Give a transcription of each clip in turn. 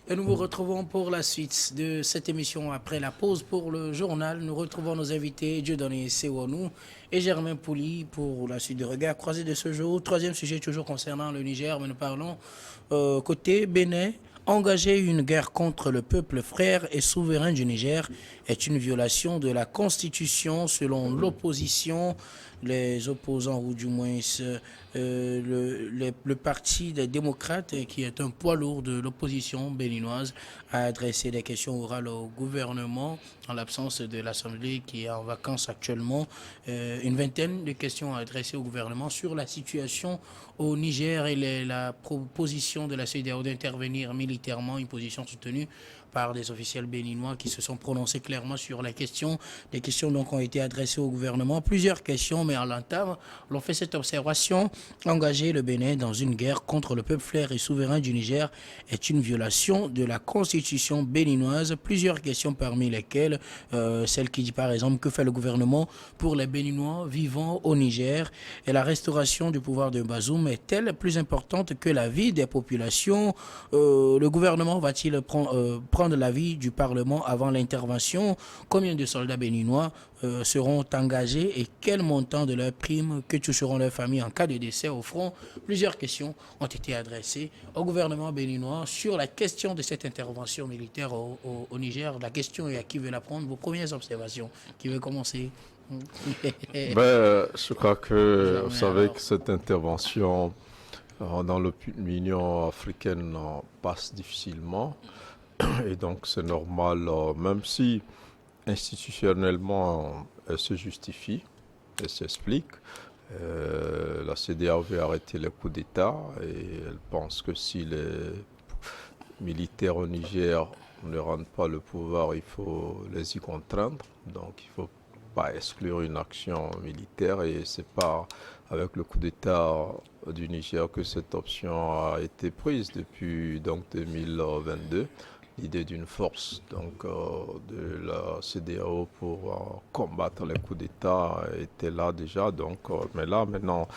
Et nous vous retrouvons pour la suite de cette émission après la pause pour le journal. Nous retrouvons nos invités Dieudonné Sewonou et Germain Pouli pour la suite de Regard croisé de ce jour. Troisième sujet toujours concernant le Niger, mais nous parlons côté Bénin. Engager une guerre contre le peuple frère et souverain du Niger est une violation de la Constitution selon l'opposition, les opposants ou du moins le parti des démocrates qui est un poids lourd de l'opposition béninoise a adressé des questions orales au gouvernement en l'absence de l'Assemblée qui est en vacances actuellement. Une vingtaine de questions adressées au gouvernement sur la situation au Niger et la proposition de la CEDEAO d'intervenir militairement, une position soutenue par des officiels béninois qui se sont prononcés clairement sur la question. Des questions donc ont été adressées au gouvernement. Plusieurs questions, mais à l'entame, l'on fait cette observation. Engager le Bénin dans une guerre contre le peuple frère et souverain du Niger est une violation de la constitution béninoise. Plusieurs questions parmi lesquelles celle qui dit par exemple que fait le gouvernement pour les Béninois vivant au Niger et la restauration du pouvoir de Bazoum est-elle plus importante que la vie des populations? Le gouvernement va-t-il prendre l'avis du Parlement avant l'intervention? Combien de soldats béninois seront engagés et quel montant de leurs primes que toucheront leurs familles en cas de décès au front? Plusieurs questions ont été adressées au gouvernement béninois sur la question de cette intervention militaire au Niger. La question est à qui veut la prendre? Vos premières observations. Qui veut commencer? Je crois que vous Jamais savez alors. que cette intervention dans l'Union africaine passe difficilement et donc c'est normal, même si institutionnellement elle se justifie, elle s'explique. La CEDEAO veut arrêter les coups d'État et elle pense que si les militaires au Niger ne rendent pas le pouvoir, il faut les y contraindre. Donc il faut pas exclure une action militaire et c'est pas avec le coup d'État du Niger que cette option a été prise depuis donc 2022. L'idée d'une force donc de la CEDEAO pour combattre les coups d'État était là déjà donc mais là maintenant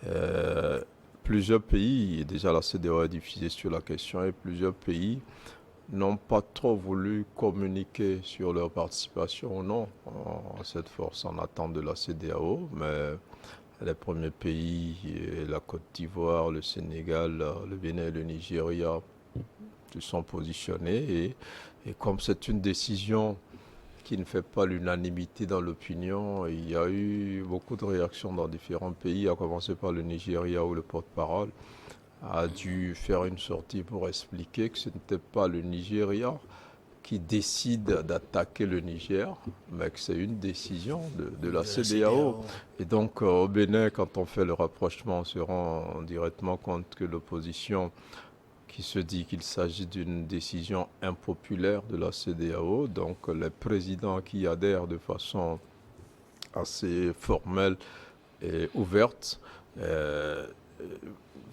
euh, plusieurs pays et déjà la CEDEAO a diffusé sur la question et plusieurs pays n'ont pas trop voulu communiquer sur leur participation ou non à cette force en attente de la CEDEAO, mais les premiers pays, la Côte d'Ivoire, le Sénégal, le Bénin et le Nigeria, se sont positionnés et comme c'est une décision qui ne fait pas l'unanimité dans l'opinion, il y a eu beaucoup de réactions dans différents pays, à commencer par le Nigeria où le porte-parole a dû faire une sortie pour expliquer que ce n'était pas le Nigeria qui décide d'attaquer le Niger, mais que c'est une décision de la De la CEDEAO. CEDEAO. Et donc au Bénin, quand on fait le rapprochement, on se rend directement compte que l'opposition qui se dit qu'il s'agit d'une décision impopulaire de la CEDEAO, donc les présidents qui adhèrent de façon assez formelle et ouverte, euh,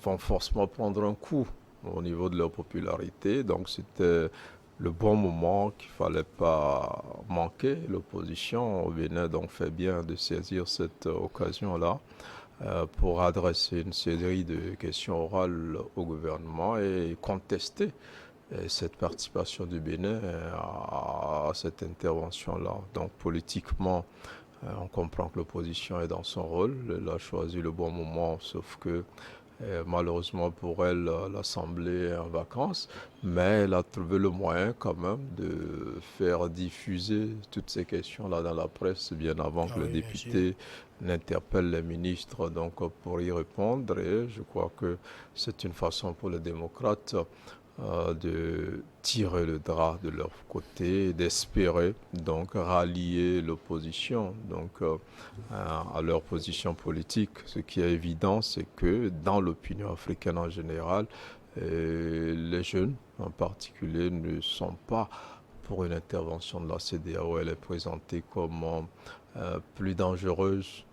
vont forcément prendre un coup au niveau de leur popularité. Donc c'était le bon moment qu'il ne fallait pas manquer. L'opposition au Bénin donc fait bien de saisir cette occasion-là pour adresser une série de questions orales au gouvernement et contester cette participation du Bénin à cette intervention-là. Donc politiquement, on comprend que l'opposition est dans son rôle. Elle a choisi le bon moment, sauf que malheureusement pour elle, l'Assemblée est en vacances, mais elle a trouvé le moyen quand même de faire diffuser toutes ces questions-là dans la presse bien avant Ah que le oui, bien sûr. député n'interpelle les ministres donc, pour y répondre. Et je crois que c'est une façon pour les démocrates de tirer le drap de leur côté, d'espérer donc rallier l'opposition donc à leur position politique. Ce qui est évident, c'est que dans l'opinion africaine en général, les jeunes en particulier ne sont pas pour une intervention de la CEDEAO. Elle est présentée comme plus dangereuse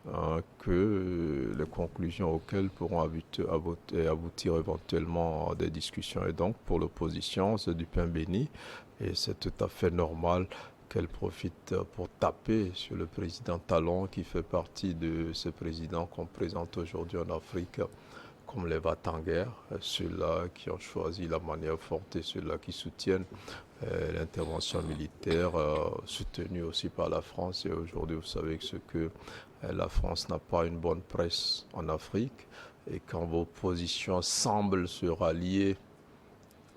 que les conclusions auxquelles pourront aboutir éventuellement des discussions. Et donc, pour l'opposition, c'est du pain béni et c'est tout à fait normal qu'elle profite pour taper sur le président Talon qui fait partie de ces présidents qu'on présente aujourd'hui en Afrique comme les va-t-en-guerre, ceux-là qui ont choisi la manière forte et ceux-là qui soutiennent l'intervention militaire soutenue aussi par la France. Et aujourd'hui, vous savez que la France n'a pas une bonne presse en Afrique. Et quand vos positions semblent se rallier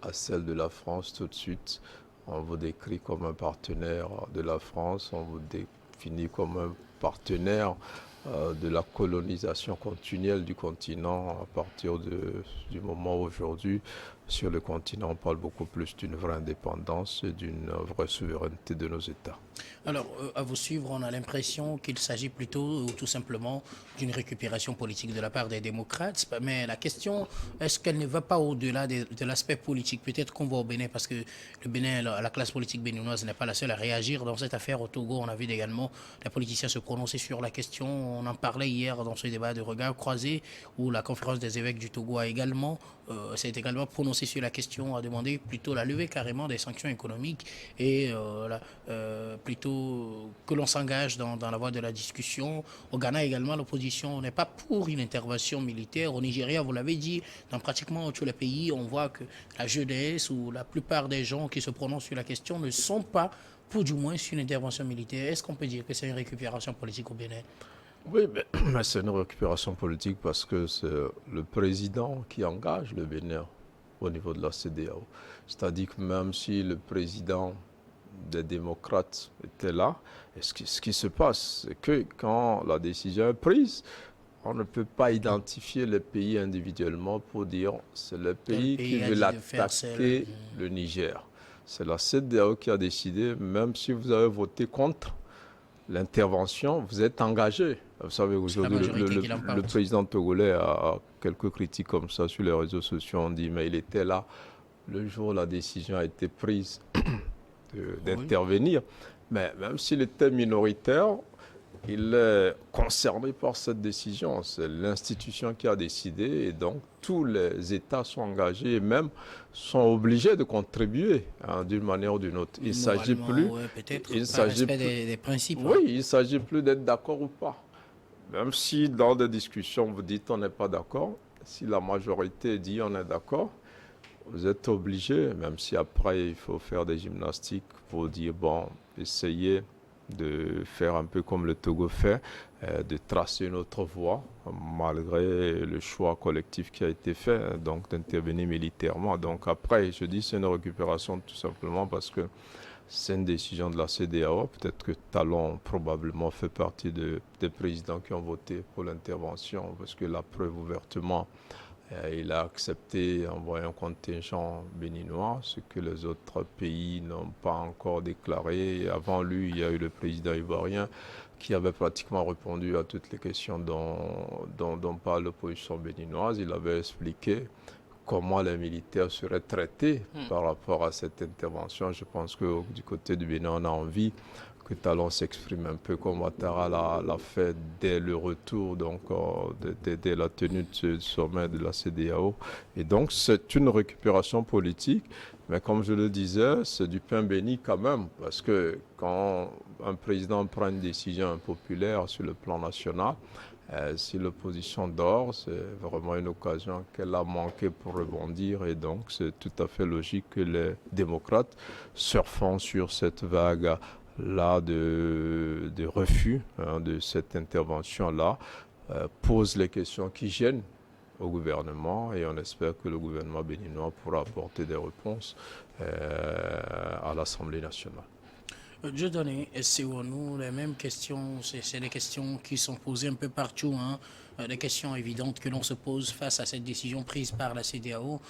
à celle de la France tout de suite, on vous décrit comme un partenaire de la France, on vous définit comme un partenaire de la colonisation continuelle du continent à partir du moment où aujourd'hui, sur le continent, on parle beaucoup plus d'une vraie indépendance et d'une vraie souveraineté de nos États. Alors, à vous suivre, on a l'impression qu'il s'agit plutôt tout simplement d'une récupération politique de la part des démocrates. Mais la question, est-ce qu'elle ne va pas au-delà de l'aspect politique? Peut-être qu'on va au Bénin, parce que le Bénin, la classe politique béninoise n'est pas la seule à réagir dans cette affaire. Au Togo, on a vu également les politiciens se prononcer sur la question. On en parlait hier dans ce débat de regard croisé, où la conférence des évêques du Togo s'est également prononcée sur la question, a demandé plutôt la levée carrément des sanctions économiques et plutôt que l'on s'engage dans la voie de la discussion. Au Ghana également, l'opposition n'est pas pour une intervention militaire. Au Nigeria, vous l'avez dit, dans pratiquement tous les pays, on voit que la jeunesse ou la plupart des gens qui se prononcent sur la question ne sont pas pour du moins une intervention militaire. Est-ce qu'on peut dire que c'est une récupération politique au Bénin? Oui, mais c'est une récupération politique parce que c'est le président qui engage le Bénin au niveau de la CEDEAO. C'est-à-dire que même si le président des démocrates était là, et ce qui se passe, c'est que quand la décision est prise, on ne peut pas identifier les pays individuellement pour dire c'est le pays qui veut attaquer le Niger. C'est la CEDEAO qui a décidé, même si vous avez voté contre l'intervention, vous êtes engagé. Vous savez, aujourd'hui, le président togolais a quelques critiques comme ça sur les réseaux sociaux. On dit, mais il était là le jour où la décision a été prise d'intervenir. Mais même s'il était minoritaire, il est concerné par cette décision. C'est l'institution qui a décidé et donc tous les États sont engagés et même sont obligés de contribuer d'une manière ou d'une autre. Il ne s'agit plus, des principes. Oui, il ne s'agit plus d'être d'accord ou pas. Même si dans des discussions vous dites on n'est pas d'accord, si la majorité dit on est d'accord, vous êtes obligé, même si après il faut faire des gymnastiques pour dire bon, essayez de faire un peu comme le Togo fait, de tracer une autre voie, malgré le choix collectif qui a été fait, donc d'intervenir militairement. Donc après, je dis c'est une récupération tout simplement parce que c'est une décision de la CEDEAO. Peut-être que Talon probablement fait partie des présidents qui ont voté pour l'intervention, parce que la preuve ouvertement, il a accepté d'envoyer un contingent béninois, ce que les autres pays n'ont pas encore déclaré. Et avant lui, il y a eu le président ivoirien qui avait pratiquement répondu à toutes les questions dont parle l'opposition béninoise. Il avait expliqué comment les militaires seraient traités par rapport à cette intervention. Je pense que du côté du Bénin, on a envie que Talon s'exprime un peu comme Ouattara l'a fait dès le retour, donc dès la tenue de ce sommet de la CEDEAO. Et donc, c'est une récupération politique, mais comme je le disais, c'est du pain béni quand même, parce que quand un président prend une décision impopulaire sur le plan national, si l'opposition dort, c'est vraiment une occasion qu'elle a manqué pour rebondir et donc c'est tout à fait logique que les démocrates, surfant sur cette vague-là de refus de cette intervention-là, posent les questions qui gênent au gouvernement et on espère que le gouvernement béninois pourra apporter des réponses à l'Assemblée nationale. Dieudonné, c'est nous les mêmes questions, c'est des questions qui sont posées un peu partout, des questions évidentes que l'on se pose face à cette décision prise par la CEDEAO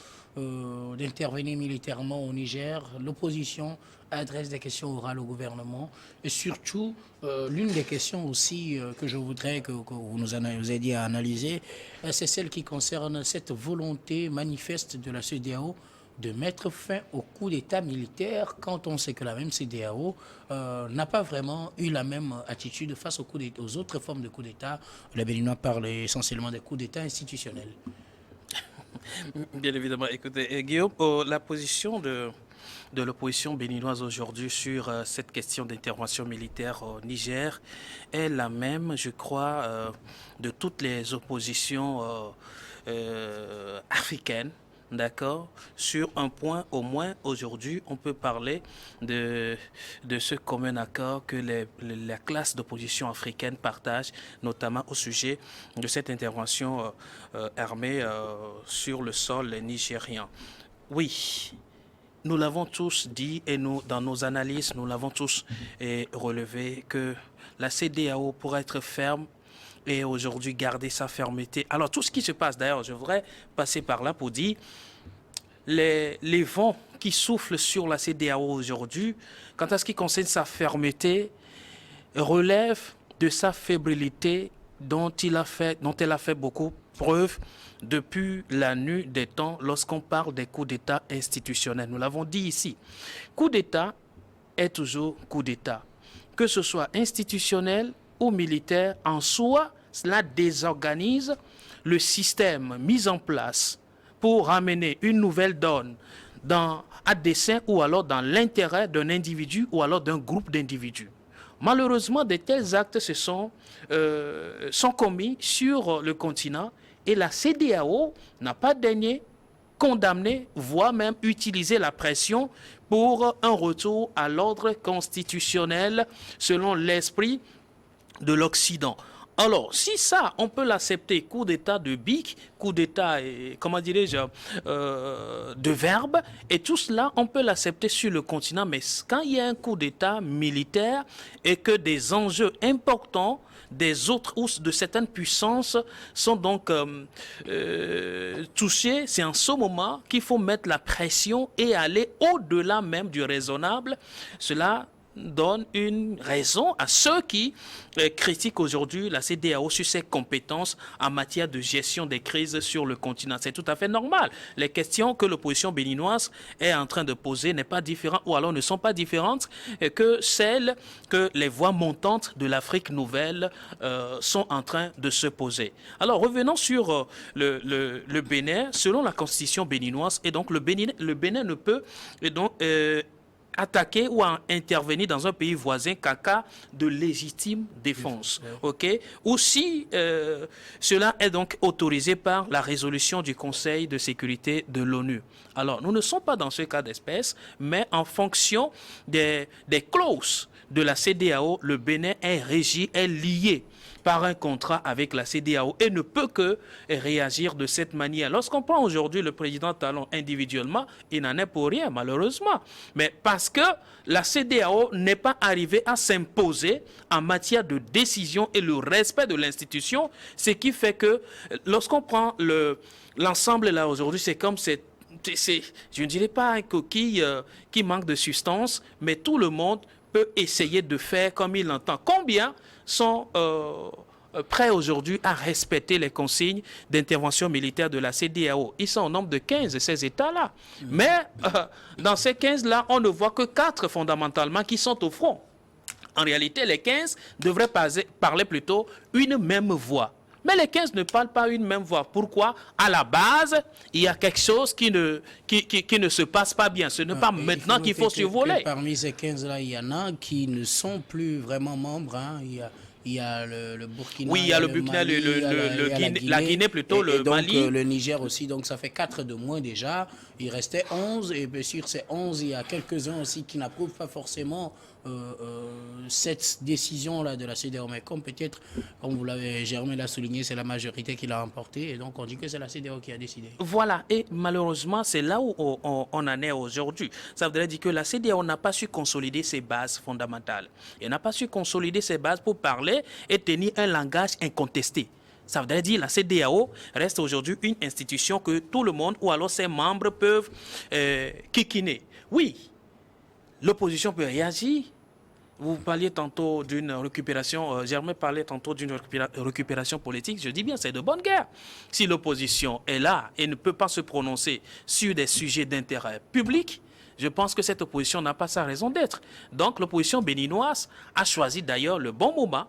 d'intervenir militairement au Niger. L'opposition adresse des questions orales au gouvernement et surtout, l'une des questions aussi que je voudrais que vous nous aidiez à analyser, c'est celle qui concerne cette volonté manifeste de la CEDEAO de mettre fin au coup d'État militaire quand on sait que la même CEDEAO n'a pas vraiment eu la même attitude face aux autres formes de coup d'État. Les Béninois parlent essentiellement des coups d'État institutionnels. Bien évidemment. Écoutez, Guillaume, la position de l'opposition béninoise aujourd'hui sur cette question d'intervention militaire au Niger est la même, je crois, de toutes les oppositions africaine. D'accord. Sur un point, au moins, aujourd'hui, on peut parler de ce commun accord que la classe d'opposition africaine partage, notamment au sujet de cette intervention armée sur le sol nigérien. Oui, nous l'avons tous dit et nous, dans nos analyses, nous l'avons tous relevé que la CEDEAO pourrait être ferme et aujourd'hui garder sa fermeté. Alors tout ce qui se passe, d'ailleurs, je voudrais passer par là pour dire les vents qui soufflent sur la CEDEAO aujourd'hui, quant à ce qui concerne sa fermeté, relèvent de sa fébrilité dont elle a fait beaucoup preuve depuis la nuit des temps lorsqu'on parle des coups d'État institutionnels. Nous l'avons dit ici, coup d'État est toujours coup d'État. Que ce soit institutionnel ou militaire, en soi, cela désorganise le système mis en place pour ramener une nouvelle donne à dessein ou alors dans l'intérêt d'un individu ou alors d'un groupe d'individus. Malheureusement, de tels actes sont commis sur le continent et la CEDEAO n'a pas daigné condamner, voire même utiliser la pression pour un retour à l'ordre constitutionnel selon l'esprit de l'Occident. Alors, si ça, on peut l'accepter, coup d'État de bic, coup d'État, comment dirais-je, de verbe, et tout cela, on peut l'accepter sur le continent, mais quand il y a un coup d'État militaire et que des enjeux importants des autres ou de certaines puissances sont donc touchés, c'est en ce moment qu'il faut mettre la pression et aller au-delà même du raisonnable. Cela donne une raison à ceux qui critiquent aujourd'hui la CEDEAO sur ses compétences en matière de gestion des crises sur le continent. C'est tout à fait normal. Les questions que l'opposition béninoise est en train de poser n'est pas différentes ou alors ne sont pas différentes que celles que les voix montantes de l'Afrique nouvelle sont en train de se poser. Alors revenons sur le Bénin. Selon la constitution béninoise, et donc le Bénin ne peut attaquer ou intervenir dans un pays voisin qu'en cas de légitime défense, ok? Ou si cela est donc autorisé par la résolution du Conseil de sécurité de l'ONU. Alors, nous ne sommes pas dans ce cas d'espèce, mais en fonction des clauses de la CEDEAO, le Bénin est régi, est lié par un contrat avec la CEDEAO et ne peut que réagir de cette manière. Lorsqu'on prend aujourd'hui le président Talon individuellement, il n'en est pour rien, malheureusement. Mais parce que la CEDEAO n'est pas arrivée à s'imposer en matière de décision et le respect de l'institution, ce qui fait que lorsqu'on prend l'ensemble là aujourd'hui, c'est comme je ne dirais pas un coquille qui manque de substance, mais tout le monde peut essayer de faire comme il l'entend. Combien sont prêts aujourd'hui à respecter les consignes d'intervention militaire de la CEDEAO? Ils sont au nombre de 15 de ces États-là. Mais dans ces 15-là, on ne voit que 4 fondamentalement qui sont au front. En réalité, les 15 devraient parler plutôt une même voix. Mais les 15 ne parlent pas une même voix. Pourquoi? À la base, il y a quelque chose qui ne se passe pas bien. Ce n'est pas maintenant qu'il faut survoler. Parmi ces 15-là, il y en a qui ne sont plus vraiment membres. Hein. Il y a le Burkina, oui, il y a le Burkina, la Guinée plutôt, le Mali. Donc le Niger aussi, donc ça fait 4 de moins déjà. Il restait 11 et bien sûr ces 11, il y a quelques-uns aussi qui n'approuvent pas forcément cette décision-là de la CEDEAO. Mais comme peut-être, comme vous l'avez, Germain l'a souligné, c'est la majorité qui l'a emporté et donc on dit que c'est la CEDEAO qui a décidé. Voilà, et malheureusement, c'est là où on en est aujourd'hui. Ça voudrait dire que la CEDEAO n'a pas su consolider ses bases fondamentales. Elle n'a pas su consolider ses bases pour parler et tenir un langage incontesté. Ça veut dire que la CEDEAO reste aujourd'hui une institution que tout le monde ou alors ses membres peuvent kikiner. Oui, l'opposition peut réagir. Vous parliez tantôt d'une récupération, Germain parlait tantôt d'une récupération politique. Je dis bien, c'est de bonne guerre. Si l'opposition est là et ne peut pas se prononcer sur des sujets d'intérêt public, je pense que cette opposition n'a pas sa raison d'être. Donc l'opposition béninoise a choisi d'ailleurs le bon moment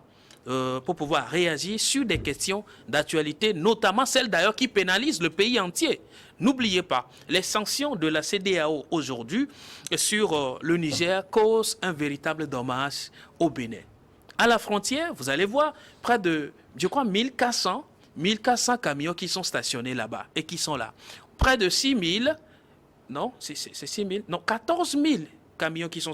pour pouvoir réagir sur des questions d'actualité, notamment celles d'ailleurs qui pénalisent le pays entier. N'oubliez pas, les sanctions de la CEDEAO aujourd'hui sur le Niger causent un véritable dommage au Bénin. À la frontière, vous allez voir, près de, je crois, 1400 1400 camions qui sont stationnés là-bas et qui sont là. Près de 6000, non, c'est 6000, non, 14 000 camions qui sont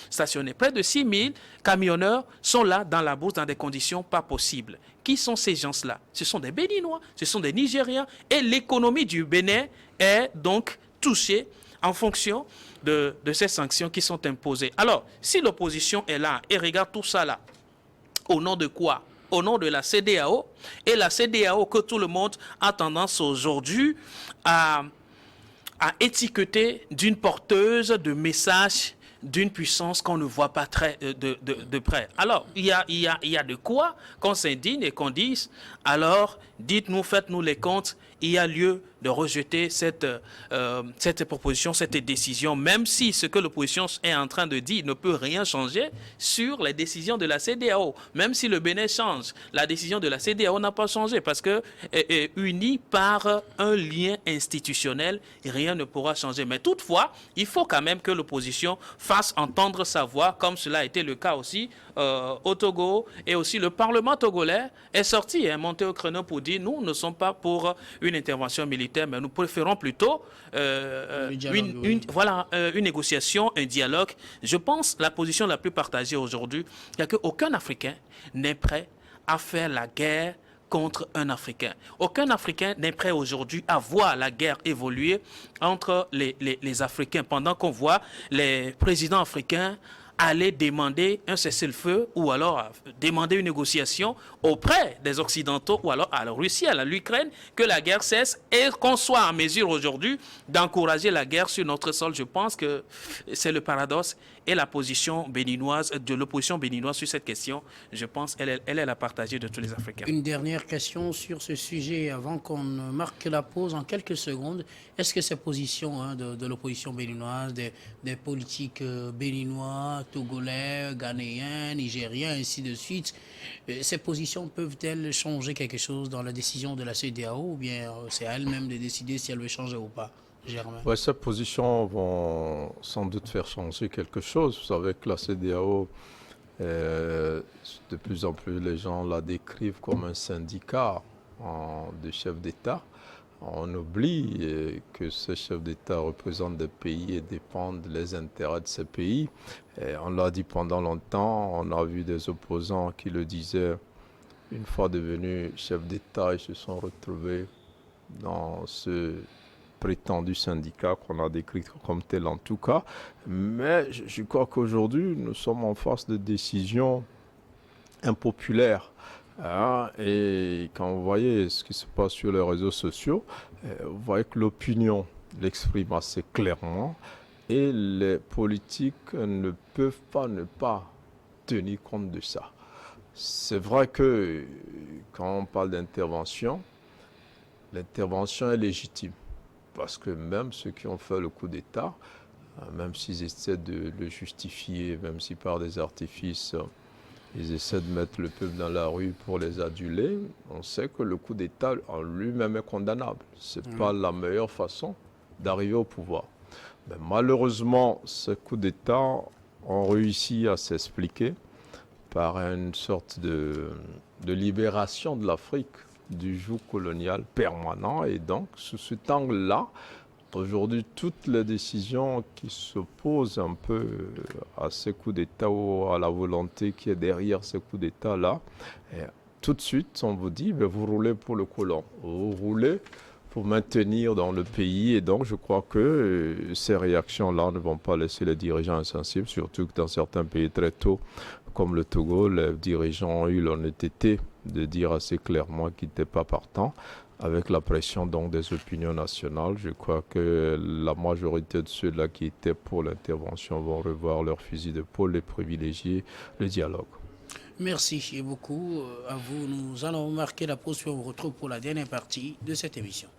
stationnés. Près de 6 000 camionneurs sont là dans la bourse dans des conditions pas possibles. Qui sont ces gens-là? Ce sont des Béninois, ce sont des Nigériens et l'économie du Bénin est donc touchée en fonction de ces sanctions qui sont imposées. Alors, si l'opposition est là et regarde tout ça là, au nom de quoi? Au nom de la CEDEAO, et la CEDEAO que tout le monde a tendance aujourd'hui à étiqueter d'une porteuse de messages d'une puissance qu'on ne voit pas très de près. Alors, il y a de quoi qu'on s'indigne et qu'on dise, alors, dites-nous, faites-nous les comptes, il y a lieu de rejeter cette proposition, cette décision, même si ce que l'opposition est en train de dire ne peut rien changer sur les décisions de la CEDEAO. Même si le Bénin change, la décision de la CEDEAO n'a pas changé parce que unie par un lien institutionnel, rien ne pourra changer. Mais toutefois, il faut quand même que l'opposition fasse entendre sa voix, comme cela a été le cas aussi au Togo, et aussi le Parlement togolais est sorti, est monté au créneau pour dire nous ne sommes pas pour une intervention militaire, mais nous préférons plutôt une négociation, un dialogue. Je pense la position la plus partagée aujourd'hui, c'est qu'aucun Africain n'est prêt à faire la guerre contre un Africain. Aucun Africain n'est prêt aujourd'hui à voir la guerre évoluer entre les Africains, pendant qu'on voit les présidents africains aller demander un cessez-le-feu ou alors demander une négociation auprès des Occidentaux ou alors à la Russie, à l'Ukraine, que la guerre cesse et qu'on soit en mesure aujourd'hui d'encourager la guerre sur notre sol. Je pense que c'est le paradoxe et la position béninoise, de l'opposition béninoise sur cette question, je pense elle est la partagée de tous les Africains. Une dernière question sur ce sujet avant qu'on ne marque la pause en quelques secondes. Est-ce que ces positions de l'opposition béninoise, des politiques béninois, togolais, ghanéens, nigériens, ainsi de suite, ces positions peuvent-elles changer quelque chose dans la décision de la CEDEAO ou bien c'est à elle-même de décider si elle veut changer ou pas? Germain. Ouais, ces positions vont sans doute faire changer quelque chose. Vous savez que la CEDEAO, de plus en plus, les gens la décrivent comme un syndicat de chefs d'État. On oublie que ces chefs d'État représentent des pays et dépendent des intérêts de ces pays. Et on l'a dit pendant longtemps, on a vu des opposants qui le disaient une fois devenus chefs d'État, ils se sont retrouvés dans ce prétendu syndicat qu'on a décrit comme tel en tout cas. Mais je crois qu'aujourd'hui, nous sommes en face de décisions impopulaires. Et quand vous voyez ce qui se passe sur les réseaux sociaux, vous voyez que l'opinion l'exprime assez clairement et les politiques ne peuvent pas ne pas tenir compte de ça. C'est vrai que quand on parle d'intervention, l'intervention est légitime. Parce que même ceux qui ont fait le coup d'État, même s'ils essaient de le justifier, même si par des artifices, ils essaient de mettre le peuple dans la rue pour les aduler, on sait que le coup d'État en lui-même est condamnable. Ce n'est pas la meilleure façon d'arriver au pouvoir. Mais malheureusement, ces coups d'État ont réussi à s'expliquer par une sorte de libération de l'Afrique du joug colonial permanent. Et donc, sous cet angle-là, aujourd'hui, toutes les décisions qui s'opposent un peu à ces coups d'État ou à la volonté qui est derrière ces coups d'État-là, tout de suite, on vous dit, vous roulez pour le colon, vous roulez pour maintenir dans le pays. Et donc, je crois que ces réactions-là ne vont pas laisser les dirigeants insensibles, surtout que dans certains pays très tôt, comme le Togo, les dirigeants ont eu l'honnêteté de dire assez clairement qu'ils n'étaient pas partants. Avec la pression donc des opinions nationales, je crois que la majorité de ceux-là qui étaient pour l'intervention vont revoir leur fusil d'épaule et privilégier le dialogue. Merci beaucoup à vous. Nous allons marquer la pause et on vous retrouve pour la dernière partie de cette émission.